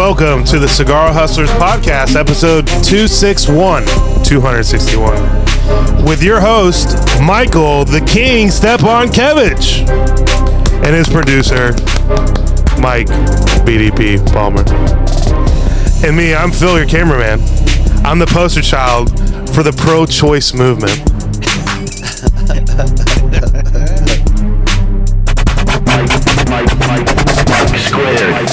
Welcome to the Cigar Hustlers podcast, episode 261, with your host, Michael, the King, Stepankevich, and his producer, Mike, BDP Palmer. And me, I'm Phil, your cameraman. I'm the poster child for the pro-choice movement. Mike squared.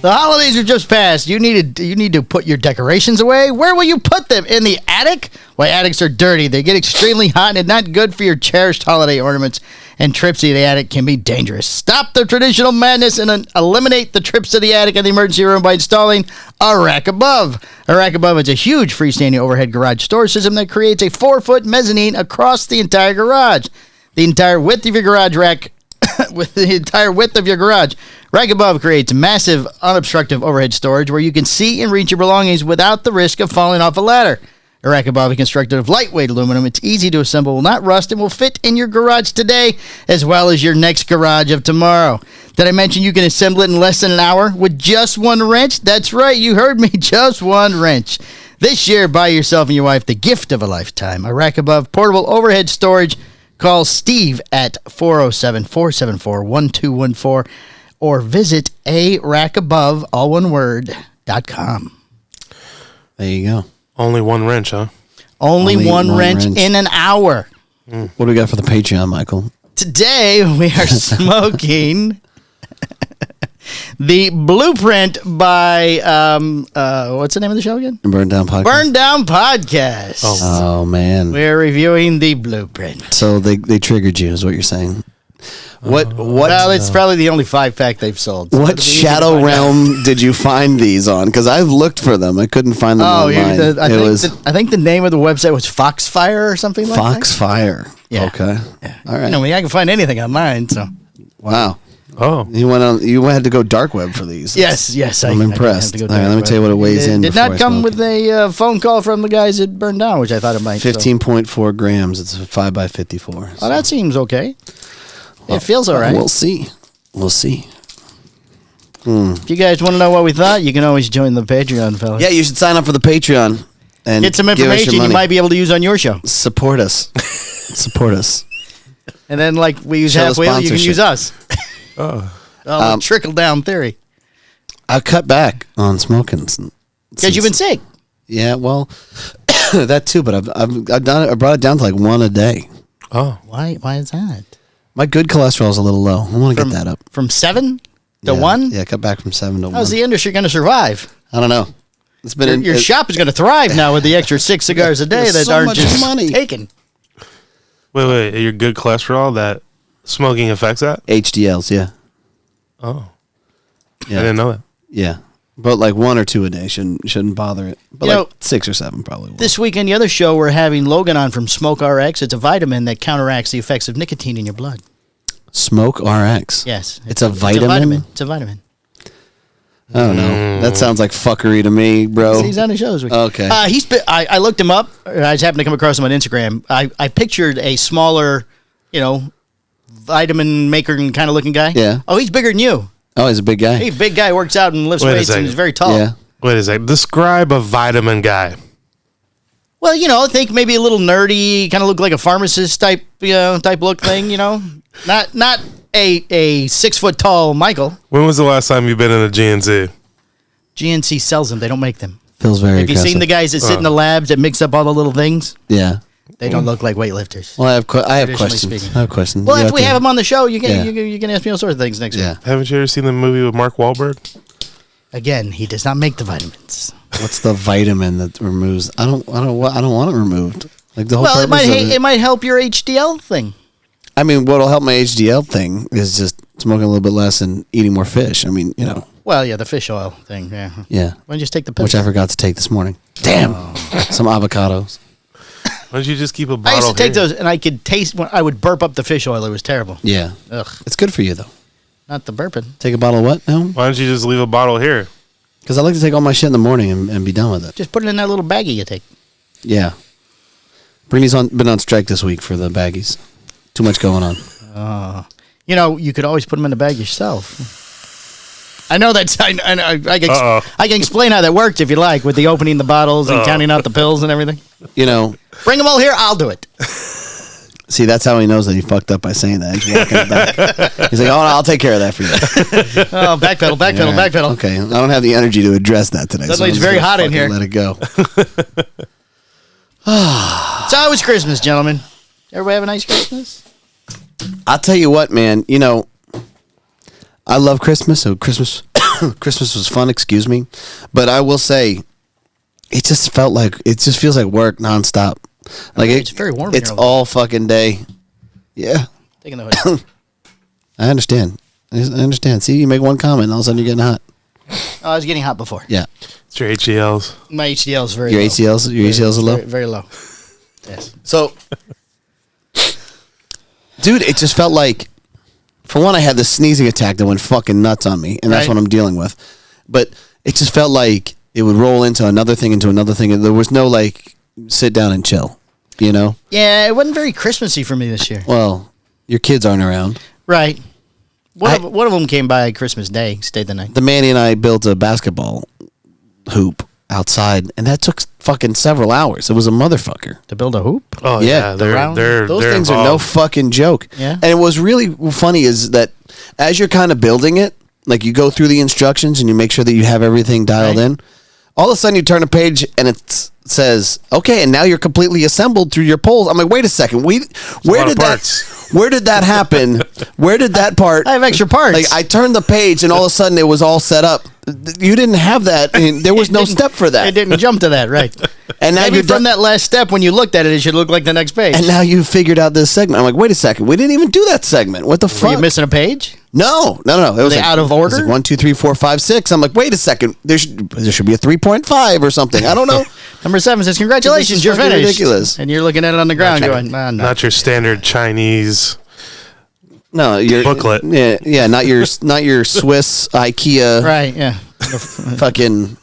The holidays are just passed. You need to put your decorations away. Where will you put them? In the attic? Why, attics are dirty. They get extremely hot and not good for your cherished holiday ornaments. And trips to the attic can be dangerous. Stop the traditional madness and eliminate the trips to the attic and the emergency room by installing a Rack Above. A Rack Above is a huge freestanding overhead garage storage system that creates a 4-foot mezzanine across the entire garage. The entire width of your garage rack Rack Above creates massive, unobstructed overhead storage where you can see and reach your belongings without the risk of falling off a ladder. A Rack Above is constructed of lightweight aluminum. It's easy to assemble, will not rust, and will fit in your garage today as well as your next garage of tomorrow. Did I mention you can assemble it in less than an hour with just one wrench? That's right, you heard me, just one wrench. This year, buy yourself and your wife the gift of a lifetime. A Rack Above portable overhead storage. Call Steve at 407-474-1214 or visit arackabove, all one word, .com. There you go. Only one wrench, huh? Only one wrench in an hour. What do we got for the Patreon, Michael? Today, we are smoking the Blueprint by, what's the name of the show again? Burn Down Podcast. Burn Down Podcast. Oh man. We're reviewing the Blueprint. So they triggered you, is what you're saying. What? Well, it's probably the only 5-pack they've sold. So what Shadow Realm did you find these on? Because I've looked for them. I couldn't find them online. I think the name of the website was Foxfire or something like that. Foxfire. Yeah. Okay. Yeah. All right. I can find anything online. So. Wow. Oh. You had to go dark web for these. Yes. I'm impressed. All right, let me tell you what it weighs in. Did not come with a phone call from the guys at Burn Down, which I thought it might. 15.4 grams. It's a 5x54. Oh, that seems okay. It feels all right. We'll see. If you guys want to know what we thought, you can always join the Patreon, fellas. Yeah, you should sign up for the Patreon and get some information you might be able to use on your show. Support us. And then, like we use Show the Halfwheel, you can use us. Trickle down theory. I cut back on smoking Because you've been sick. Yeah, well, that too. But I've done it. I brought it down to like one a day. Oh, why is that? My good cholesterol is a little low. I want to get that up from 7 to 1. Yeah, cut back from 7 to 1. How's the industry going to survive? I don't know. It's been your shop is going to thrive now with the extra 6 cigars a day that aren't just taken. Wait, your good cholesterol that smoking affects that? HDLs, yeah. Oh, yeah. I didn't know that. Yeah, but like 1 or 2 a day shouldn't bother it. But like 6 or 7 probably will. This week on the other show, we're having Logan on from Smoke RX. It's a vitamin that counteracts the effects of nicotine in your blood. Smoke RX. Yes, it's a vitamin. It's a vitamin. I don't know. That sounds like fuckery to me, bro. He's on the show this week. Okay. I looked him up. I just happened to come across him on Instagram. I pictured a smaller, vitamin maker kind of looking guy. Yeah. Oh, he's bigger than you. Oh, he's a big guy. He's a big guy, works out and lifts weights, and he's very tall. Yeah. Wait a second. Describe a vitamin guy. Well, think maybe a little nerdy, kind of look like a pharmacist type look thing, Not a 6 foot tall Michael. When was the last time you've been in a GNC? GNC sells them. They don't make them. Feels very Have you seen the guys that sit in the labs that mix up all the little things? Yeah. They don't look like weightlifters. Well, I have questions. Speaking. I have questions. Well, if we have him on the show, you can ask me all sorts of things next week. Haven't you ever seen the movie with Mark Wahlberg? Again, he does not make the vitamins. What's the vitamin that removes? I don't want it removed. Like the whole purpose it might help your HDL thing. I mean, what'll help my HDL thing is just smoking a little bit less and eating more fish. I mean, Well, yeah, the fish oil thing. Yeah. Yeah. Why don't you just take the pills? Which I forgot to take this morning. Damn. Some avocados. Why don't you just keep a bottle? I used to take those, and I could taste when I would burp up the fish oil. It was terrible. Yeah. Ugh. It's good for you though. Not the burping. Take a bottle of what now? Why don't you just leave a bottle here? Because I like to take all my shit in the morning and be done with it. Just put it in that little baggie you take. Yeah. Brittany's been on strike this week for the baggies. Too much going on. You could always put them in the bag yourself. I know that's. I can, Uh-oh. I can explain how that works if you like, with the opening the bottles and counting out the pills and everything. You know, Bring them all here. I'll do it. see, that's how he knows that he fucked up by saying that. He's walking it back. He's like, oh, no, I'll take care of that for you. Oh, backpedal, backpedal, All right. backpedal. Okay, I don't have the energy to address that today. Suddenly I'm it's just very gonna hot in fucking here. Let it go. So how was Christmas, gentlemen? Everybody have a nice Christmas? I'll tell you what, man. You know, I love Christmas. So Christmas was fun. Excuse me, but I will say, it just feels like work nonstop. Like It's very warm It's here. all fucking day. Yeah, Taking the hood. I understand. I understand. See, you make one comment, and all of a sudden you're getting hot. Oh, I was getting hot before. Yeah, It's your HDLs. My HDL is very your low. ACLs are low. Very, very low. Yes. So, dude, it just felt like, for one, I had this sneezing attack that went fucking nuts on me, and that's Right. what I'm dealing with. But it just felt like it would roll into another thing, and there was no, like, sit down and chill, you know? Yeah, it wasn't very Christmassy for me this year. Well, your kids aren't around. Right. One of them came by Christmas Day, stayed the night. The Manny and I built a basketball hoop outside, and that took fucking several hours. It was a motherfucker. To build a hoop? Oh Yeah, yeah, the round- they're Those they're things are no involved. fucking joke. Yeah. And what's really funny is that as you're kind of building it, like you go through the instructions and you make sure that you have everything dialed Right. in. All of a sudden you turn a page and it says, "Okay, and now you're completely assembled through your poles." I'm like, "Wait a second. Where lot did of that parts. where did that happen? Where did that part I have extra parts. Like I turned the page and all of a sudden it was all set up. You didn't have that. And there was It no didn't- step for that. It didn't jump to that, right? And now Maybe you're from done- that last step, when you looked at it, it should look like the next page. and now you figured out this segment. I'm like, "Wait a second. We didn't even do that segment. What the Were fuck?" you missing a page? No. It was they like, out of it was order? like 1, 2, 3, 4, 5, 6. I'm like, wait a second. There should be a 3.5 or something. I don't know. Number 7 says, "Congratulations, This is you're fucking finished." ridiculous. And you're looking at it on the ground, going, "Ah, no." Not your standard Chinese. No, your Booklet. Yeah, not your Swiss IKEA. Right? Yeah. Fucking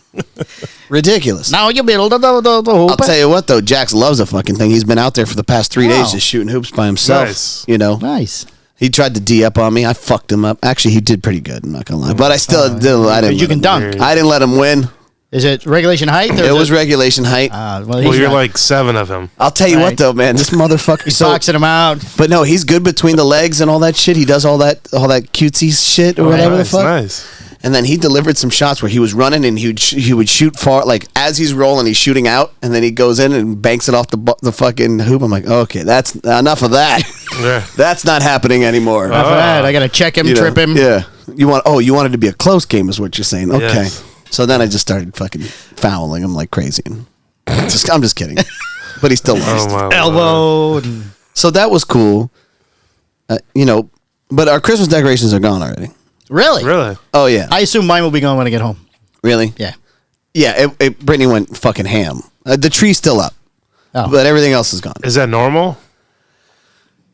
ridiculous. Now you build the hoop. I'll tell you what though, Jax loves the fucking thing. He's been out there for the past 3 days Wow. just shooting hoops by himself. Nice. You know, Nice. he tried to D up on me. I fucked him up. Actually, he did pretty good. I'm not gonna lie, but I still I didn't. But you let can him- dunk. I didn't let him win. Is it regulation height? Or It is was regulation height. well, Well, he's you're not- like 7 of him. I'll tell you what Right. though, man, this motherfucker. So, boxing him out. but no, he's good between the legs and all that shit. He does all that cutesy shit or whatever nice, the fuck. nice. And then he delivered some shots where he was running and he would shoot far, like as he's rolling, he's shooting out, and then he goes in and banks it off the fucking hoop. I'm like, okay, that's enough of that. Yeah. That's not happening anymore. After that, I got to check him, You know, trip him. Yeah. You wanted to be a close game, is what you're saying. Okay. Yes. So then I just started fucking fouling him like crazy. And I'm just kidding. But he still lost. Oh my Lord. Elbow. And So that was cool. But our Christmas decorations are gone already. really? Really? Oh yeah. I assume mine will be gone when I get home. Really? Yeah. Yeah. Brittany went fucking ham. The tree's still up, Oh. but everything else is gone. Is that normal?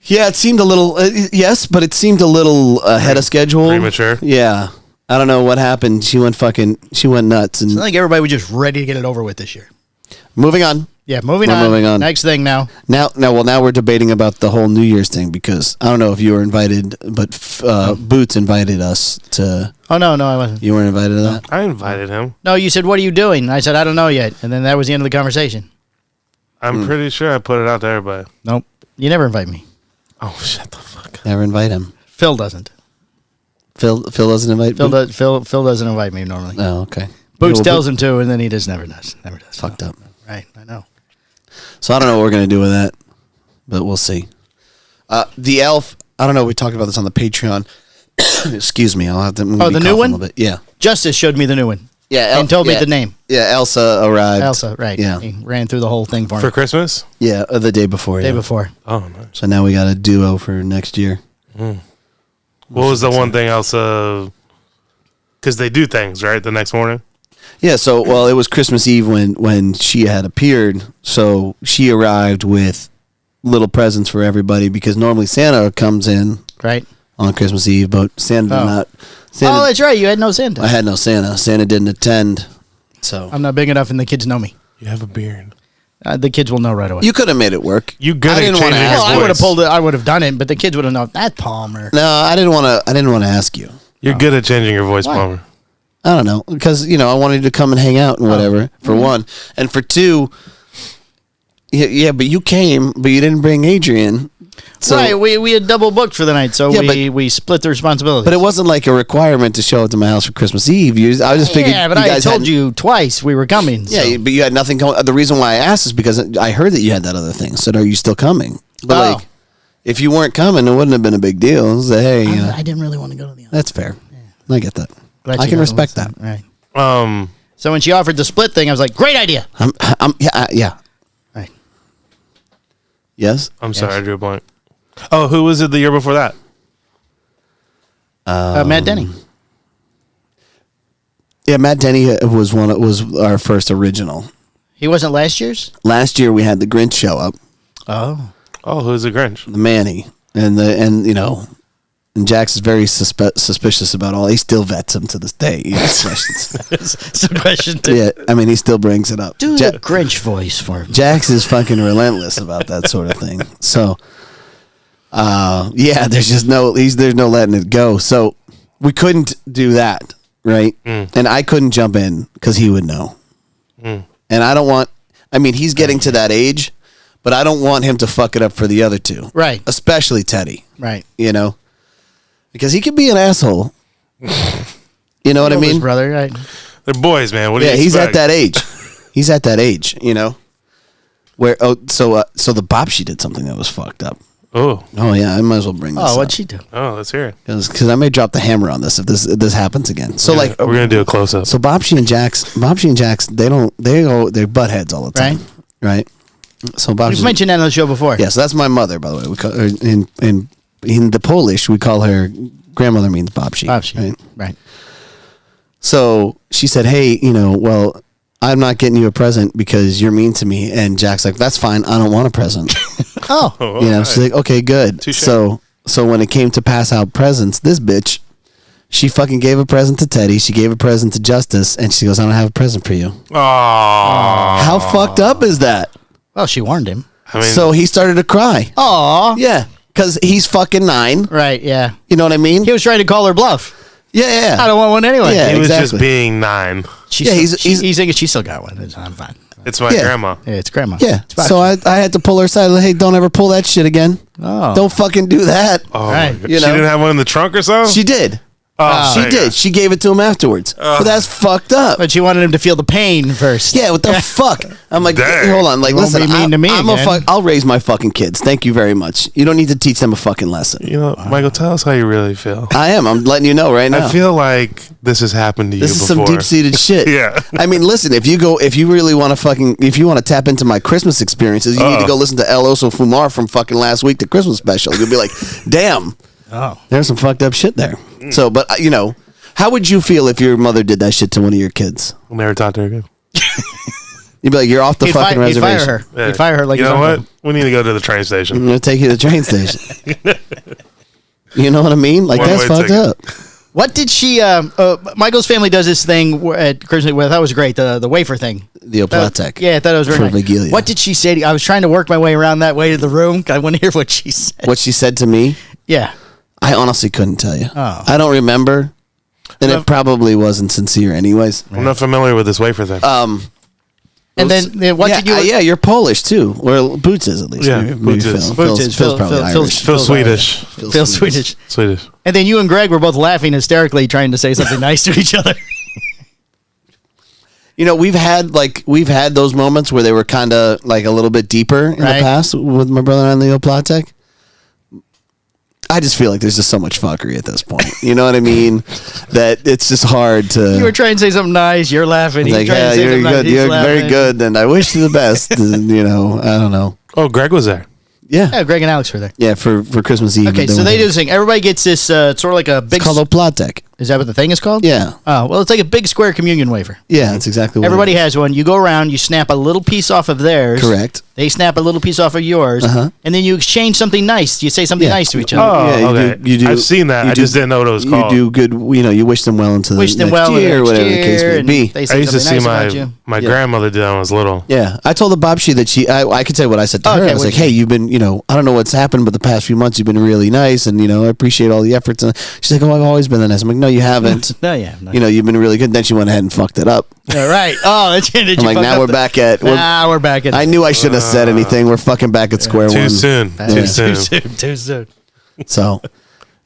Yeah, it seemed a little. Yes, but it seemed a little ahead of schedule. Premature? Yeah. I don't know what happened. She went nuts. And I think everybody was just ready to get it over with this year. moving on. Yeah, moving We're on. moving on. Next thing now. Now we're debating about the whole New Year's thing because I don't know if you were invited, but Boots invited us to. Oh, no, I wasn't. You weren't invited to that? I invited him. No, you said, "What are you doing?" I said, "I don't know yet." And then that was the end of the conversation. I'm pretty sure I put it out to everybody. Nope. You never invite me. Oh, shut the fuck up. Never invite him. Phil doesn't. Phil doesn't invite. Boots? Phil doesn't invite me normally. Oh, okay. Boots Yeah, well, tells him to, and then he just never does. Never does. Fucked up. Right, I know. So I don't know what we're gonna do with that, but we'll see. The elf. I don't know. We talked about this on the Patreon. Excuse me. I'll have to. Oh, the new one? A little bit. Yeah. Justice showed me the new one. Yeah. And told me the name. Yeah. Elsa arrived. Elsa, right. Yeah. He ran through the whole thing for me. For Christmas? Yeah. The day before. Day yeah. before. Oh, nice. So now we got a duo for next year. What was the one thing else? Because they do things, right? The next morning? Yeah, so well, it was Christmas Eve when she had appeared. So she arrived with little presents for everybody because normally Santa comes in Right. on Christmas Eve, but Santa did Oh. not. Santa, Oh, that's right. You had no Santa. I had no Santa. Santa didn't attend. So I'm not big enough, and the kids know me. You have a beard. The kids will know right away. you could have made it work. You good I at didn't changing wanna your ask well, voice. I would have pulled it. I would have done it, but the kids would have known that Palmer. No, I didn't want to. I didn't want to ask you You're good at changing your voice, Why? Palmer. I don't know, because I wanted you to come and hang out and whatever. For one, and for two, yeah, but you came, but you didn't bring Adrian. So, right, we had double booked for the night, so we split the responsibility. But it wasn't like a requirement to show up to my house for Christmas Eve. I just figured. Yeah, but I told you twice we were coming. Yeah, so. but you had nothing going. The reason why I asked is because I heard that you had that other thing. So are you still coming? But like, if you weren't coming, it wouldn't have been a big deal. Say, hey, I didn't really want to go to the other. That's fair. Yeah. I get that. Glad I can respect that. that. Right. So when she offered the split thing, I was like, great idea. Yeah. Right. Yes. I'm sorry, I drew a blank. Oh, who was it the year before that? Matt Denny. Yeah, Matt Denny was our first original. He wasn't last year's? Last year we had the Grinch show up. Oh. Oh, who's the Grinch? The Manny. And Jax is very suspicious about all. He still vets him to this day. He has questions. Some question too. Yeah, I mean, he still brings it up. Do the Grinch voice for me. Jax is fucking relentless about that sort of thing. So, there's just there's no letting it go. So we couldn't do that, right? And I couldn't jump in because he would know. And I don't want. I mean, he's getting to that age, but I don't want him to fuck it up for the other two, Right? Especially Teddy, Right? Because he could be an asshole. You know what I mean? His brother, right? They're boys, man. What do you He's expect? at that age. He's at that age, Where so the Bobshi did something that was fucked up. Oh yeah, I might as well bring this. What'd she do? Oh, let's hear it. Because I may drop the hammer on this if this happens again. So we're gonna do a close up. So Bobshi and Jax, they're butt heads all the time, right? So Bobshi. You've mentioned that on the show before. Yeah, so that's my mother, by the way. We call her, in the Polish, we call her grandmother means Bobshi. Bobshi, right? So she said, "Hey, well, I'm not getting you a present because you're mean to me." And Jack's like, "That's fine. I don't want a present." She's like, "Okay, good." Touché. So when it came to pass out presents, this bitch, she fucking gave a present to Teddy. She gave a present to Justice, and she goes, "I don't have a present for you." Aww. How fucked up is that? Well, she warned him. I mean, So he started to cry. Aw. Yeah, because he's fucking 9. Right, yeah. You know what I mean? He was trying to call her bluff. Yeah. I don't want one anyway. Yeah. he was exactly. just being 9. He's thinking she still got one. I'm fine. It's my Yeah. grandma. Yeah, it's grandma. Yeah. It's Bobshi. So I had to pull her aside. Like, hey, don't ever pull that shit again. Oh. Don't fucking do that. Oh, Right. my God. You She know? didn't have one in the trunk or something? She did. Oh, She my did. God. She gave it to him afterwards. But that's fucked up. But she wanted him to feel the pain first. Yeah, what the fuck? I'm like, Dang. hold on. Like, You won't listen, be mean to me again. I'll raise my fucking kids. Thank you very much. You don't need to teach them a fucking lesson. Michael, tell us how you really feel. I am. I'm letting you know right now. I feel like this has happened to you This is before. some deep-seated shit. Yeah. I mean, listen, if you really want to if you want to tap into my Christmas experiences, you need to go listen to El Oso Fumar from fucking last week, the Christmas special. You'll be like, damn, there's some fucked up shit there. So, but, how would you feel if your mother did that shit to one of your kids? We'll never talk to her again. You'd be like, you're off the He'd fucking fire reservation. her. Yeah. He'd fire her like you his know uncle. what? We need to go to the train I'm station. going to take you to the train station. You know what I mean? Like, that's One-way fucked ticket. up. What did she? Michael's family does this thing at Christmas. Well, that was great. The wafer thing. The Oplatek. Yeah, I thought it was For very nice. Vigilia. What did she say to you? I was trying to work my way around that way to the room. I want to hear what she said. What she said to me, Yeah. I honestly couldn't tell you. Oh. I don't remember. And No. it probably wasn't sincere anyways. I'm not familiar with this wafer thing. And then what did you? yeah, you're Polish too. Well, Boots is at least. Yeah, Maybe Boots is. Phil. Boots Phil's, is. Phil's probably Phil's- Irish. Phil Swedish. Phil Swedish. Swedish. And then you and Greg were both laughing hysterically, trying to say something nice to each other. We've had those moments where they were kind of like a little bit deeper in the Right. past with my brother and the Oplatek. I just feel like there's just so much fuckery at this point. You know what I mean? That it's just hard to. You were trying to say something nice. You're laughing. He's like, trying yeah, to say you're something nice. good. He's You're very laughing. good, and I wish you the best. And, I don't know. Oh, Greg was there. Yeah, Greg and Alex were there. Yeah, for Christmas Eve. Okay, so they do this thing. Everybody gets this sort of like a big. It's called Oplatek. Is that what the thing is called? Yeah. Oh, well, it's like a big square communion wafer. Yeah, that's exactly what Everybody it is. has one. You go around, you snap a little piece off of theirs. Correct. They snap a little piece off of yours, and then you exchange something nice. You say something Yeah. nice to each other. Oh, Yeah, okay. you do. I've seen that. you I just didn't know what it was You called. do good. You wish them well into the Wish them next well in the year or next whatever the case year, may and be. they say I used to see something nice about you. my grandmother do that when I was little. Yeah, I told the Bobshi that I could tell you what I said to her. Okay, I was like, what'd you hey, you've been, I don't know what's happened, but the past few months you've been really nice, and I appreciate all the efforts. And she's like, oh, I've always been that nice. I'm like, no, you haven't. No, yeah. No. You know, you've been really good. Then she went ahead and fucked it up. Yeah, right. Oh, that's did I'm you like, fuck now up we're the- back at. We're back at. I knew I shouldn't have said anything. We're fucking back at square Too one. soon. Too soon. Too soon. So,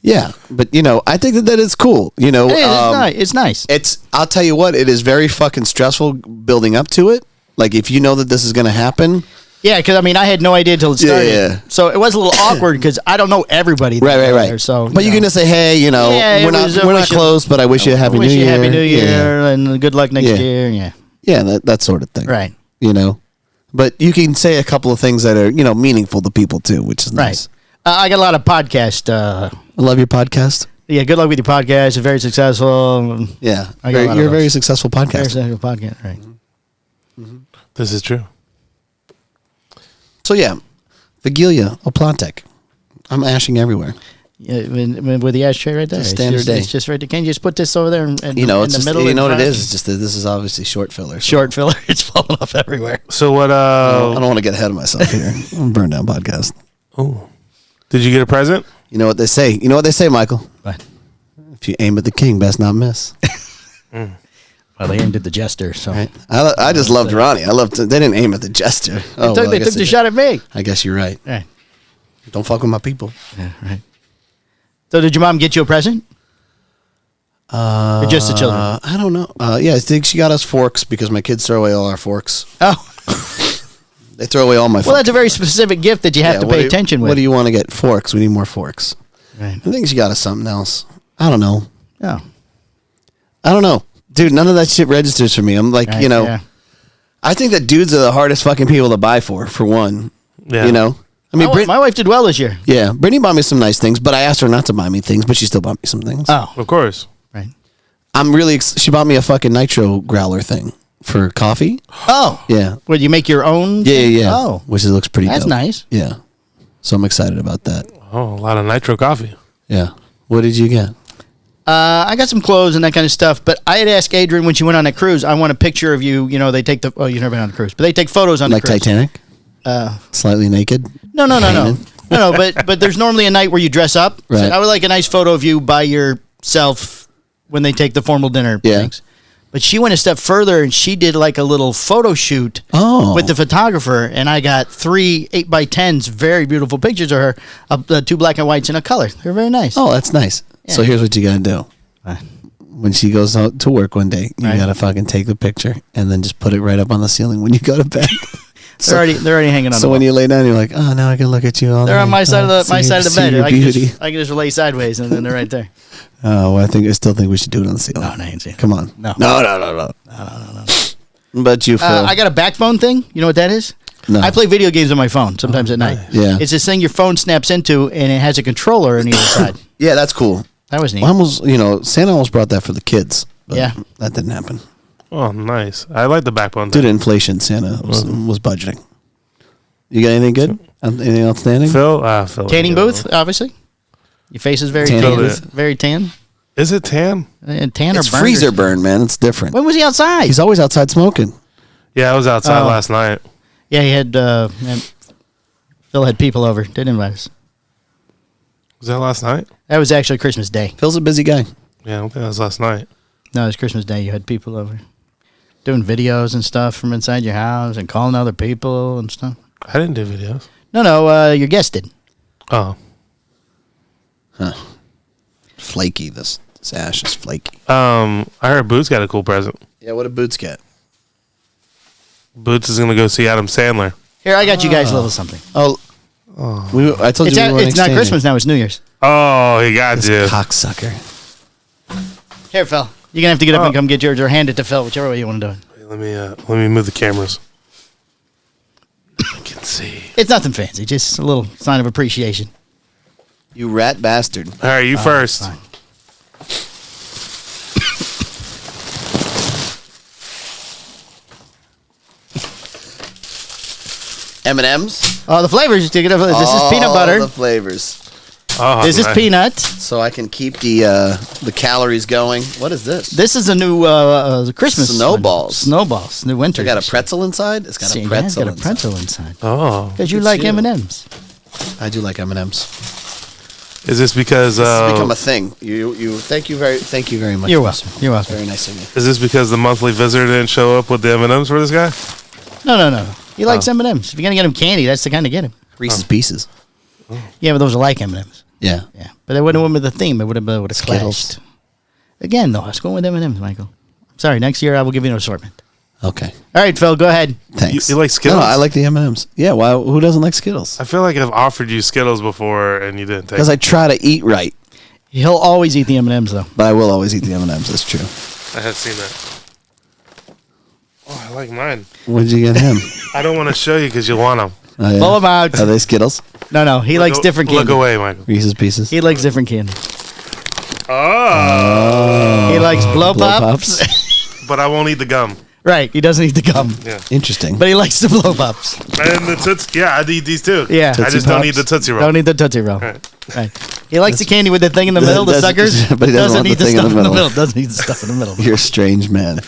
yeah, but you know, I think that is cool. You know, It's nice. I'll tell you what, it is very fucking stressful building up to it. Like if you know that this is going to happen. Yeah, because I mean, I had no idea until it started. Yeah. So it was a little awkward because I don't know everybody. Right. There, so, but you're gonna say, hey, you know, Yeah, we're not wish you- close, but I wish you a happy new year. Happy New Year Yeah. and good luck next Yeah. year. Yeah. Yeah, that sort of thing. Right. You know, but you can say a couple of things that are meaningful to people too, which is nice. Right. I got a lot of podcast. I love your podcast. Yeah, good luck with your podcast. It's very successful. Yeah, I got a lot you're of a very those. successful Very podcast. successful podcast. Right. This is true. So yeah, Vigilia Oplantek. I'm ashing everywhere. Yeah, with the ashtray right there. It's a standard day. It's just right there. Can you just put this over there and You know, in it's the just, middle? you know what and it front? is. It's just that this is obviously short filler. So Short filler. It's falling off everywhere. So what? I don't want to get ahead of myself here. I'm a burn down podcast. Oh, did you get a present? You know what they say. You know what they say, Michael. But, If you aim at the king, best not miss. well, they aimed at the jester, so Right? I just loved Ronnie. They didn't aim at the jester. Oh, they well, I took guess the they shot at me. did. I guess you're right. Right. Don't fuck with my people. Yeah, right. So did your mom get you a present? Or just the children? I don't know. Yeah, I think she got us forks because my kids throw away all our forks. Oh, They throw away all my. well, that's a very specific gift that you have to pay attention with. What do you want to get? Forks. We need more forks. Right. I think she got us something else. I don't know. Oh, I don't know, dude. None of that shit registers for me. I'm like, right, you know, yeah. I think that dudes are the hardest fucking people to buy for one. Yeah. You know, I mean, My wife did well this year. yeah, Brittany bought me some nice things, but I asked her not to buy me things, but she still bought me some things. Oh, Of course. right. I'm really. She bought me a fucking nitro growler thing for coffee. Oh, Yeah. would you make your own? Yeah. Oh, Which it looks pretty. that's dope. nice. Yeah. So I'm excited about that. Oh, a lot of nitro coffee. Yeah. What did you get? I got some clothes and that kind of stuff, but I had asked Adrian when she went on that cruise, I want a picture of you. You know, they take you've never been on a cruise, but they take photos on Like the cruise. Titanic? Uh, Slightly naked? no. Hanging? No, but there's normally a night where you dress up. So Right. I would like a nice photo of you by yourself when they take the formal dinner Yeah. things. But she went a step further and she did like a little photo shoot with the photographer, and I got 3 8x10s, very beautiful pictures of her, 2 black and whites and a color. They're very nice. Oh, that's nice. So Yeah. here's what you got to do. When she goes out to work one day, you Right. got to fucking take the picture and then just put it right up on the ceiling when you go to bed. they're already hanging on. So the when wall. you lay down, you're like, oh, now I can look at you all They're on night. my side of the See bed. your I can, beauty. I can just lay sideways and then they're right there. Oh, well, I still think we should do it on the ceiling. No, I ain't seen it. Come on. No. No. But you, Phil. I got a backbone thing. You know what that is? No. I play video games on my phone sometimes at night. Yeah. It's this thing your phone snaps into, and it has a controller on either side. Yeah, that's cool. That was neat. Well, Santa almost brought that for the kids. But Yeah. That didn't happen. Oh, nice. I like the backbone Due to thing. inflation, Santa was budgeting. You got anything good? Anything outstanding? Phil? Phil. Tanning you know. booth, obviously. Your face is very Tanning tan. booth. Very tan. Is it tan? Tan It's or burned freezer or- burn, man. It's different. When was he outside? He's always outside smoking. Yeah, I was outside Oh. last night. Yeah, he had. Phil had people over. Didn't invite us. Was that last night? That was actually Christmas Day. Phil's a busy guy. Yeah, I don't think that was last night. No, it was Christmas Day. You had people over, doing videos and stuff from inside your house and calling other people and stuff. I didn't do videos. No, your guest did. Oh. Flaky. This ash is flaky. I heard Boots got a cool present. Yeah, what did Boots get? Boots is going to go see Adam Sandler. Here, I got you guys a little something. Oh, I told It's, you we weren't it's not exchanging. Christmas now. It's New Year's. Oh, he got This you. cocksucker. Here, Phil. You're gonna have to get up and come get yours, or hand it to Phil, whichever way you want to do it. Let me move the cameras. I can see. It's nothing fancy, just a little sign of appreciation. You rat bastard. All right, you first. Fine. M&M's. Oh, the flavors. This is peanut butter. The flavors. Oh, This is nice. peanut. So I can keep the calories going. What is this? This is a new Christmas Snowballs. Snowballs. New winter. It got a pretzel inside. It's got See, a yeah, pretzel. it's got a pretzel inside. Oh. Because you Good like shit. M&M's. I do like M&M's. Is this because It's become a thing. You thank you very much. You're welcome. You're welcome. Very nice of you. is this because the monthly visitor didn't show up with the M&Ms for this guy? No. He likes M&Ms. If you're gonna get him candy, that's the kind to get him. Reese's Pieces. Yeah, but those are like M&Ms. Yeah. Yeah, but they wouldn't have went with the theme. It would have Skittles. clashed. Again, though, I was going with M&Ms, Michael. Sorry, next year I will give you an assortment. Okay. All right, Phil, go ahead. Thanks. You like Skittles? No, I like the M&Ms. Yeah. Why? Who doesn't like Skittles? I feel like I've offered you Skittles before and you didn't take Because I try to eat right, He'll always eat the M&Ms, though. but I will always eat the M&Ms. That's true. I have seen that. Oh, I like mine. What did you get him? I don't want to show you because you want them. Oh, yeah. Pull 'em out. Are they Skittles? No, he likes different candy. Look away, Michael. Reese's Pieces. He likes different candy. Oh. He likes blow Blow pops. But I won't eat the gum. Right, he doesn't eat the gum. Yeah. Interesting. But he likes the blow pops. And the Tootsie. Yeah, I'd eat these too. Yeah. I just don't eat the Tootsie Roll. Don't eat the Tootsie Roll. Right. Right. He likes the candy with the thing in the middle, the Doesn't- suckers. but he doesn't want eat the thing in stuff the middle. Doesn't eat the stuff in the middle. You're a strange man.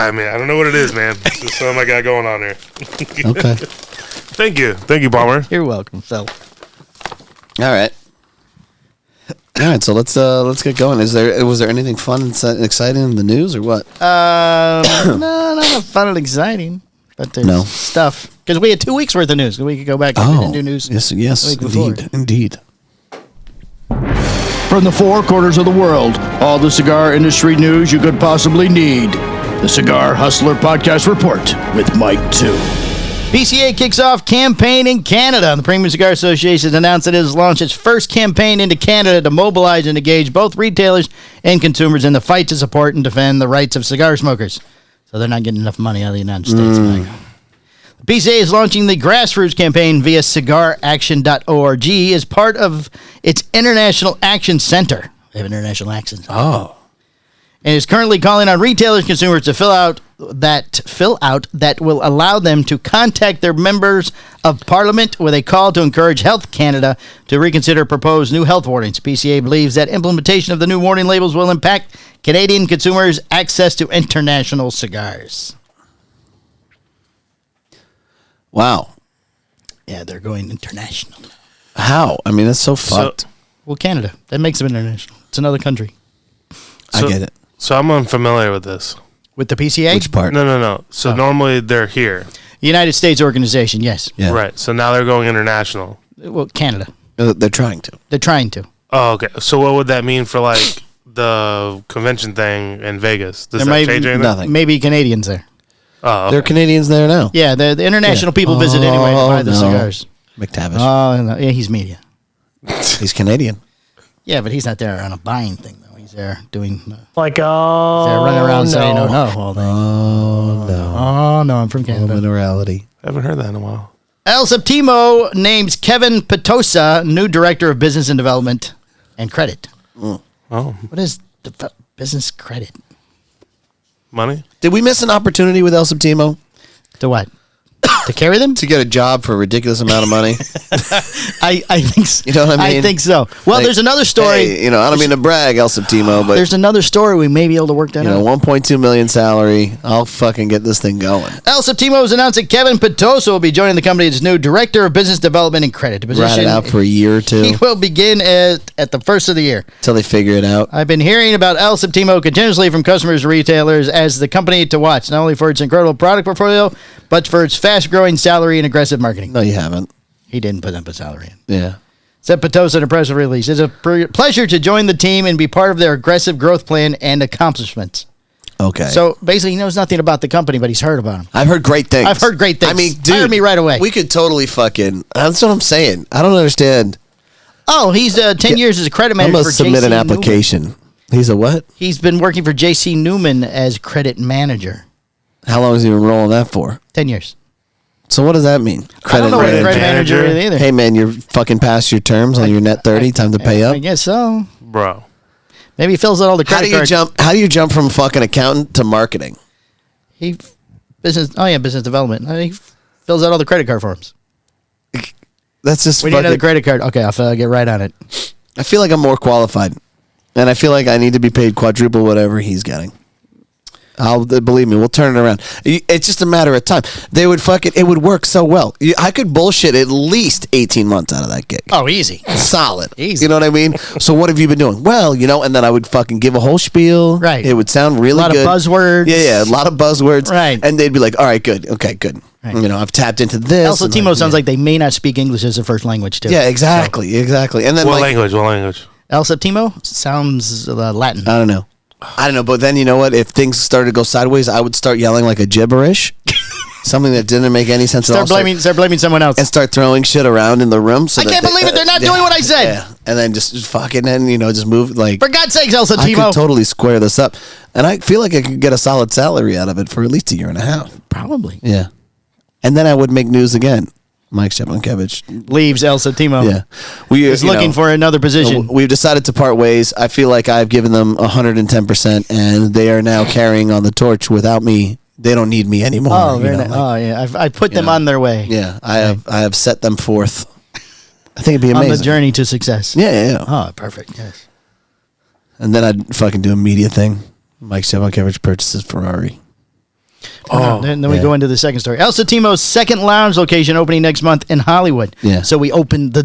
I mean, I don't know what it is, man. It's just something I got going on here. Okay. Thank you, Bomber. You're welcome, Phil. All right. All right. So let's get going. Was there anything fun and exciting in the news or what? No, not fun and exciting. But there's No. stuff. Because we had 2 weeks worth of news. We could go back and we didn't do news. Yes, the week before. indeed. From the four corners of the world, all the cigar industry news you could possibly need. The Cigar Hustler Podcast Report with Mike 2. PCA kicks off campaign in Canada. The Premium Cigar Association announced that it has launched its first campaign into Canada to mobilize and engage both retailers and consumers in the fight to support and defend the rights of cigar smokers. So they're not getting enough money out of the United States. Michael. The PCA is launching the grassroots campaign via cigaraction.org as part of its International Action Center. They have an International Action Center. Oh. And is currently calling on retailers and consumers to fill out that will allow them to contact their members of parliament with a call to encourage Health Canada to reconsider proposed new health warnings. PCA believes that implementation of the new warning labels will impact Canadian consumers' access to international cigars. Wow. Yeah, they're going international. How? I mean, that's so fucked. Well, Canada. That makes them international. It's another country. I get it. So I'm unfamiliar with this. With the PCA? Which part? No. So normally they're here. United States organization, yes. Yeah. Right. So now they're going international. Well, Canada. They're trying to. They're trying to. Oh, okay. So what would that mean for like the convention thing in Vegas? Does There that may change be anything? nothing. Maybe Canadians there. Oh, okay. There are Canadians there now. Yeah, the international people visit anyway to buy the cigars. McTavish. Oh, no, yeah, he's media. He's Canadian. Yeah, but he's not there on a buying thing, though. He's there doing... Like, they're running around saying, oh, no, all day. Oh, no. Oh, no, I'm from Canada. Minerality. I haven't heard that in a while. El Septimo names Kevin Petosa new director of business and development and credit. Oh, What is business credit? money? Did we miss an opportunity with El Septimo To what? To carry them? to get a job for a ridiculous amount of money? I think so. You know what I mean? I think so. Well, Like, there's another story. Hey, I don't mean to brag, El Septimo, but There's another story. We may be able to work that out. 1.2 million salary. I'll fucking get this thing going. El Septimo has announced that Kevin Petosa will be joining the company as new director of business development and credit. Ride it out for a year or two He will begin at the first of the year. until they figure it out. I've been hearing about El Septimo continuously from customers and retailers as the company to watch, not only for its incredible product portfolio, but for its fast-growing salary and aggressive marketing. No, you haven't. He didn't put up a salary in. Yeah. Said Petosa in a press release. It's a pleasure to join the team and be part of their aggressive growth plan and accomplishments. Okay. So basically, he knows nothing about the company, but he's heard about them. I've heard great things. I've heard great things. I mean, dude, Hire me right away. We could totally fucking. That's what I'm saying. I don't understand. Oh, he's 10 years as a credit I manager for must submit JC an Newman. application. He's a what? He's been working for JC Newman as credit manager. How long has he been rolling that for? 10 years. So what does that mean? I don't know what a credit manager? manager is either. Hey man, you're fucking past your terms on your net 30. Time to pay up. I guess so. Bro. Maybe he fills out all the How credit do you cards. jump? How do you jump from fucking accountant to marketing? Business development. He fills out all the credit card forms. That's just. We need fucking, another credit card. Okay, I'll get right on it. I feel like I'm more qualified, and I feel like I need to be paid quadruple whatever he's getting. Believe me, we'll turn it around. It's just a matter of time. They would it would work so well. I could bullshit at least 18 months out of that gig. Oh, easy. Solid. Easy. You know what I mean? So what have you been doing? Well, and then I would fucking give a whole spiel. Right. It would sound really good. A lot of buzzwords. Yeah, a lot of buzzwords. Right. And they'd be like, all right, good. Okay, good. Right. I've tapped into this. El Septimo sounds like they may not speak English as a first language, too. Yeah, exactly. And then What language? El Septimo sounds Latin. I don't know. But then you know what? If things started to go sideways, I would start yelling like a gibberish. Something that didn't make any sense at all. Start blaming someone else. And start throwing shit around in the room. So I can't believe it. They're not doing what I said. Yeah. And then just fucking, just move like. For God's sakes, El I Septimo. could totally square this up. And I feel like I could get a solid salary out of it for at least a year and a half. Probably. Yeah. And then I would make news again. Mike Stepankevich leaves El Septimo. Yeah. He's looking for another position. We've decided to part ways. I feel like I've given them 110%, and they are now carrying on the torch without me. They don't need me anymore. Oh, very nice. Yeah. I put them on their way. Yeah. I have set them forth. I think it'd be amazing. On the journey to success. Yeah. Oh, perfect. Yes. And then I'd fucking do a media thing. Mike Stepankevich purchases Ferrari. Then we go into the second story. El Septimo's second lounge location opening next month in Hollywood. Yeah. So we opened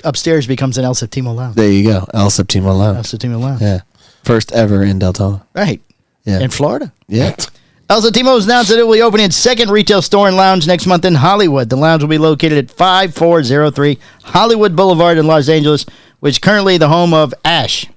upstairs becomes an El Septimo Lounge. There you go. El Septimo Lounge. El Septimo Lounge. Yeah. First ever in Deltona. Right. Yeah. In Florida. Yeah. El Septimo has announced that it will be opening its second retail store and lounge next month in Hollywood. The lounge will be located at 5403 Hollywood Boulevard in Los Angeles, which is currently the home of Ash,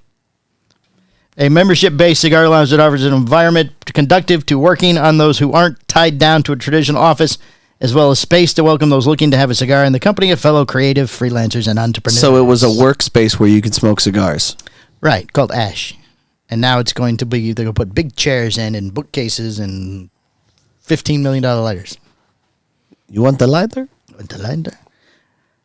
a membership-based cigar lounge that offers an environment conducive to working on those who aren't tied down to a traditional office, as well as space to welcome those looking to have a cigar in the company of fellow creative freelancers and entrepreneurs. So it was a workspace where you could smoke cigars. Right, called Ash. And now it's going to be, they're going to put big chairs in and bookcases and $15 million lighters. You want the lighter? The lighter.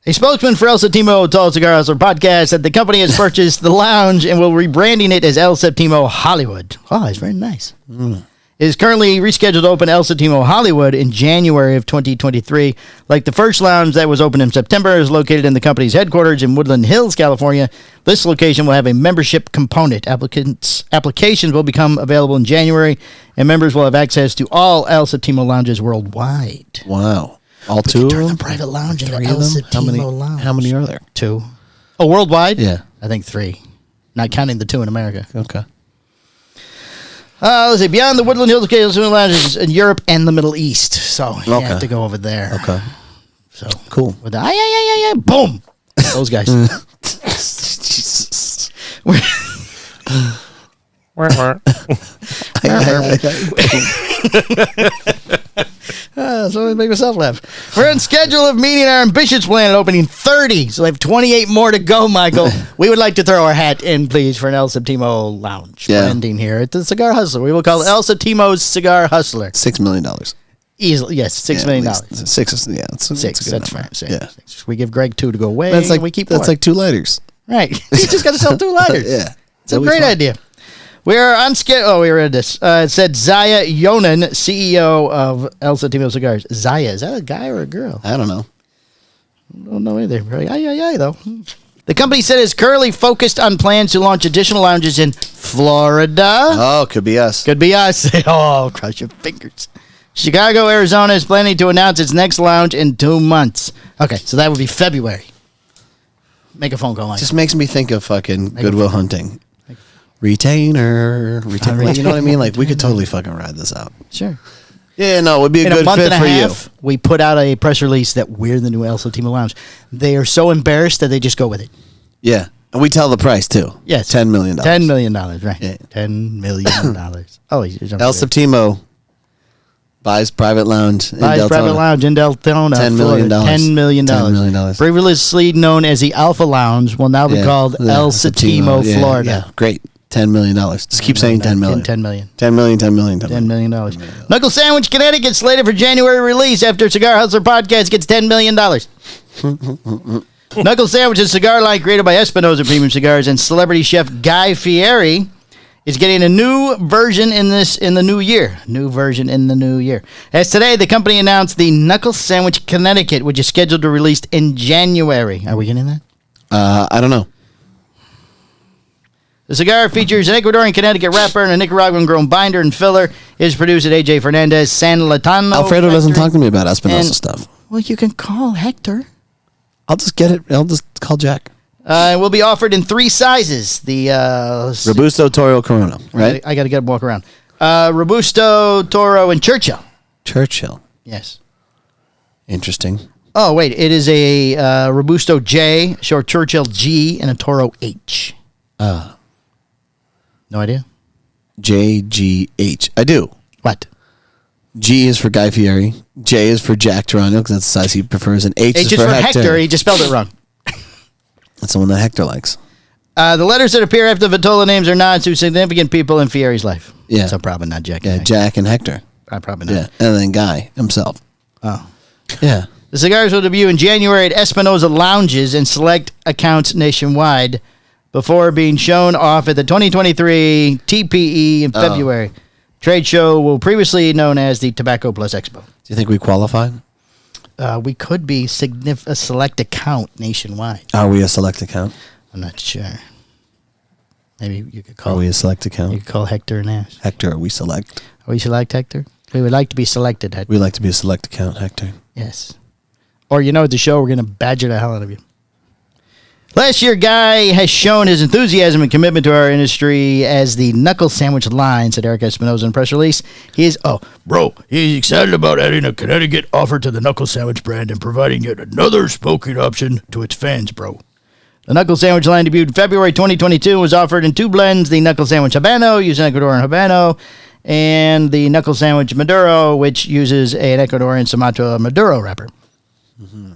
A spokesman for El Septimo told Cigar Hustler podcast that the company has purchased the lounge and will rebranding it as El Septimo Hollywood. Oh, it's very nice. It is currently rescheduled to open El Septimo Hollywood in January of 2023. Like the first lounge that was opened in September, is located in the company's headquarters in Woodland Hills, California. This location will have a membership component. Applications will become available in January, and members will have access to all El Septimo lounges worldwide. Wow. All two of Turn them? the private lounge into Three of El them? Septimo Lounge. How many are there? 2. Oh, worldwide? Yeah. I think 3. Not counting the 2 in America. Okay. Let's see. Beyond the Woodland Hills lounges in Europe and the Middle East. So you have to go over there. Okay. So Cool. with the yeah, boom. Those guys. Jesus. So I make myself laugh. We're on schedule of meeting our ambitious plan at opening 30. So we have 28 more to go, Michael. We would like to throw our hat in, please, for an El Septimo Lounge branding here at the Cigar Hustler. We will call it El Septimo's Cigar Hustler. $6 million. Easily, yes, $6 million. Six is Six. a good That's number. fine. Six. Yeah. We give Greg 2 to go away. That's like and we keep that's 4. like 2 lighters. Right. You just got to sell 2 lighters. Yeah. It's a great idea. We are on schedule. Oh, we read this. It said Zaya Yonan, CEO of El Septimo Cigars. Zaya, is that a guy or a girl? I don't know. I don't know either. Though. The company said it's currently focused on plans to launch additional lounges in Florida. Oh, could be us. Could be us. Oh, cross your fingers. Chicago, Arizona is planning to announce its next lounge in 2 months. Okay, so that would be February. Make a phone call. Just makes me think of fucking Goodwill Hunting. Retainer. You know what I mean? Like, we could totally fucking ride this out. Sure. Yeah, no, it would be a In good a month fit and a for half, we put out a press release that we're the new El Septimo Lounge. They are so embarrassed that they just go with it. you. Yeah. And we tell the price, too. Yes. $10 million. $10 million, right. Yeah. $10 million. Oh, El Septimo buys private lounge in Buys Deltona. private lounge in Deltona. $10 million. $10 million. $10 million. Previously known as the Alpha Lounge, will now be called El Septimo, Florida. Yeah. Great. $10 million. Just keep saying $10 million. $10 million. $10 million, $10 million, $10 million. Knuckle Sandwich, Connecticut, slated for January release after Cigar Hustler Podcast gets $10 million. Knuckle Sandwich's cigar line created by Espinosa Premium Cigars and celebrity chef Guy Fieri is getting a new version in the new year. New version in the new year. As today, the company announced the Knuckle Sandwich Connecticut, which is scheduled to release in January. Are we getting that? I don't know. The cigar features an Ecuadorian Connecticut wrapper and a Nicaraguan-grown binder and filler. It is produced at AJ Fernandez San Latano. Alfredo doesn't factory. talk to me about Espinosa And- stuff. Well, you can call Hector. I'll just get it. I'll just call Jack. It will be offered in 3 sizes. The Robusto, Toro, Corona. Right? I got to get walk around. Robusto, Toro, and Churchill. Churchill. Yes. Interesting. Oh, wait. It is a Robusto J, short Churchill G, and a Toro H. No idea? JGH. I do. What? G is for Guy Fieri. J is for Jack Geronimo because that's the size he prefers. And H H is for Hector. He just spelled it wrong. That's the one that Hector likes. The letters that appear after the Vitola names are nods to significant people in Fieri's life. Yeah. So probably not Jack. Yeah, and Hector. Jack and Hector. Probably not. Yeah, and then Guy himself. Oh. Yeah. The cigars will debut in January at Espinosa Lounges and select accounts nationwide before being shown off at the 2023 TPE in February. Trade show will previously known as the Tobacco Plus Expo. Do you think we qualify? We could be a select account nationwide. Are we a select account? I'm not sure. Maybe you could call. Are we a select account? You could call Hector and ask. Hector, are we select? Are we select, Hector? We would like to be selected, Hector. We like to be a select account, Hector. Yes. Or at the show, we're going to badger the hell out of you. Last year, Guy has shown his enthusiasm and commitment to our industry as the Knuckle Sandwich line, said Eric Espinosa in a press release. He's excited about adding a Connecticut offer to the Knuckle Sandwich brand and providing yet another smoking option to its fans, bro. The Knuckle Sandwich line debuted in February 2022 and was offered in 2 blends, the Knuckle Sandwich Habano, using Ecuadorian Habano, and the Knuckle Sandwich Maduro, which uses an Ecuadorian Sumatra Maduro wrapper. Mm-hmm.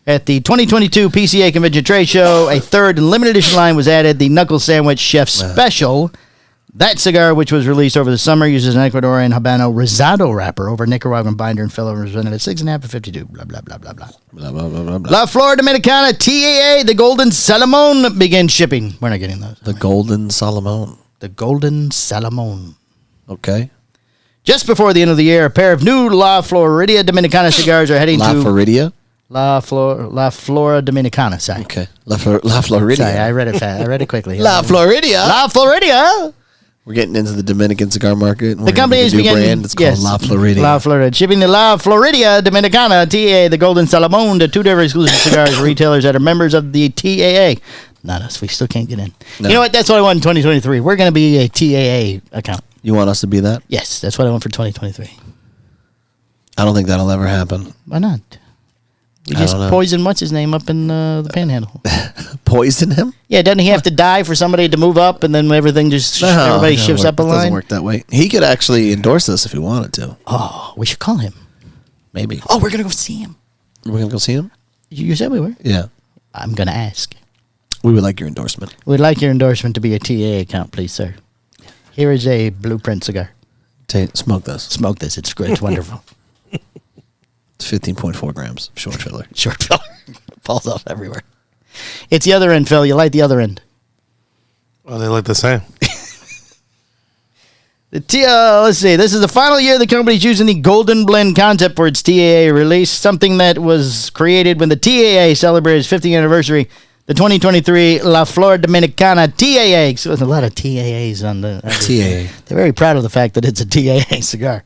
At the 2022 PCA Convention Trade Show, a 3rd and limited edition line was added, the Knuckle Sandwich Chef Special. That cigar, which was released over the summer, uses an Ecuadorian Habano Rosado wrapper over Nicaraguan binder and filler, presented at 6.5 and 52. Blah, blah, blah, blah, blah. Blah, blah, blah, blah, blah. La Flor Dominicana TAA, the Golden Salomon, begins shipping. We're not getting those. The Golden Solomon. The Golden Salomon. Okay. Just before the end of the year, a pair of new La Florida Dominicana cigars are heading La to... Florida? La Flora Dominicana, sorry. Okay. La Florida. Sorry, I read it fast. I read it quickly. La Florida. La Florida. We're getting into the Dominican cigar market. The company is beginning... brand. It's called La Florida. La Florida. Shipping the La Florida Dominicana TAA, the Golden Salomon, to 2 different exclusive cigars retailers that are members of the TAA. Not us. We still can't get in. No. You know what? That's what I want in 2023. We're going to be a TAA account. You want us to be that? Yes, that's what I want for 2023. I don't think that'll ever happen. Why not? We I just don't know. poison what's his name up in the Panhandle. Poison him? Yeah, doesn't he have to die for somebody to move up, and then everything just everybody shifts up a It doesn't line? work that way. He could actually endorse us if he wanted to. Oh, we should call him. Maybe. Oh, we're gonna go see him. We're going to go see him? You said we were. Yeah. I'm gonna ask. We would like your endorsement. We'd like your endorsement to be a TA account, please, sir. Here is a blueprint cigar. Smoke this. Smoke this. It's great. It's wonderful. It's 15.4 grams of short filler. Short filler. Falls off everywhere. It's the other end, Phil. You like the other end. Well, they look the same. Let's see. This is the final year the company's using the Golden Blend concept for its TAA release, something that was created when the TAA celebrated its 50th anniversary. The 2023 La Flor Dominicana TAA. So there's a lot of TAAs on the TAA. They're very proud of the fact that it's a TAA cigar.